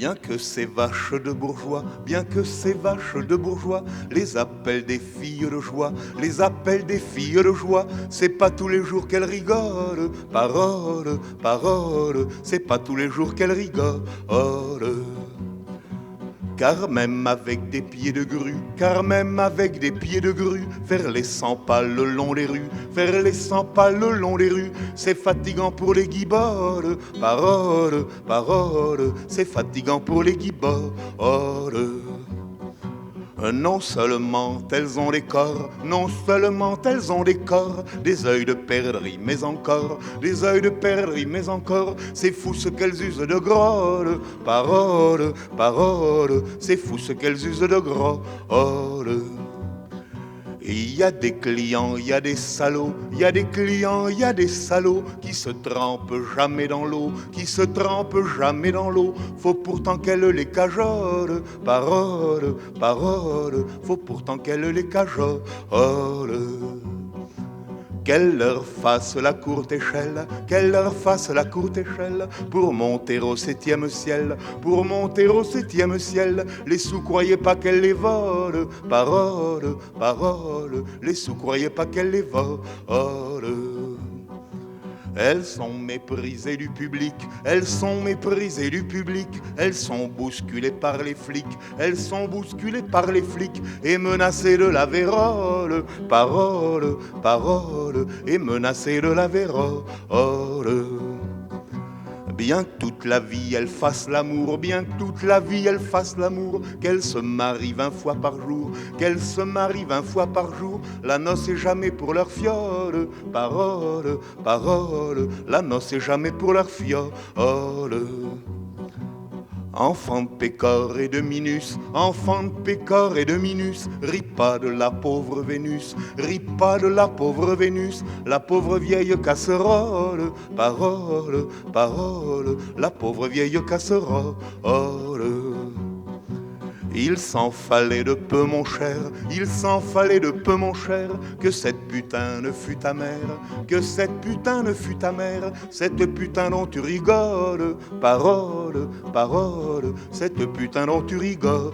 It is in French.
Bien que ces vaches de bourgeois, bien que ces vaches de bourgeois, les appellent des filles de joie, les appellent des filles de joie, c'est pas tous les jours qu'elles rigolent, parole, parole, c'est pas tous les jours qu'elles rigolent. Car même avec des pieds de grue, car même avec des pieds de grue, faire les 100 pas le long des rues, faire les 100 pas le long des rues, c'est fatigant pour les guiboles, parole, parole, c'est fatigant pour les guiboles. Non seulement elles ont des corps, non seulement elles ont des corps, des œils de perdrix, mais encore, des œils de perdrix, mais encore, c'est fou ce qu'elles usent de grolle, parole, parole, c'est fou ce qu'elles usent de grolle. Il y a des clients, il y a des salauds, il y a des clients, il y a des salauds qui se trempent jamais dans l'eau, qui se trempent jamais dans l'eau. Faut pourtant qu'elle les cajole, parole, parole, faut pourtant qu'elle les cajole. Qu'elle leur fasse la courte échelle, qu'elle leur fasse la courte échelle pour monter au 7e ciel, pour monter au 7e ciel. Les sous croyaient pas qu'elle les vole, parole, parole, les sous croyaient pas qu'elle les vole. Elles sont méprisées du public, elles sont méprisées du public, elles sont bousculées par les flics, elles sont bousculées par les flics et menacées de la vérole, parole, parole, et menacées de la vérole. Bien que toute la vie elle fasse l'amour, bien que toute la vie elle fasse l'amour, qu'elle se marie 20 fois par jour, qu'elle se marie 20 fois par jour, la noce est jamais pour leur fiole, parole, parole, la noce est jamais pour leur fiole. Enfant de Pécor et de Minus, enfant de Pécor et de Minus, ris pas de la pauvre Vénus, ris pas de la pauvre Vénus, la pauvre vieille casserole, parole, parole, la pauvre vieille casserole. Il s'en fallait de peu mon cher, il s'en fallait de peu mon cher, que cette putain ne fût ta mère, que cette putain ne fût ta mère, cette putain dont tu rigoles, parole, parole, cette putain dont tu rigoles.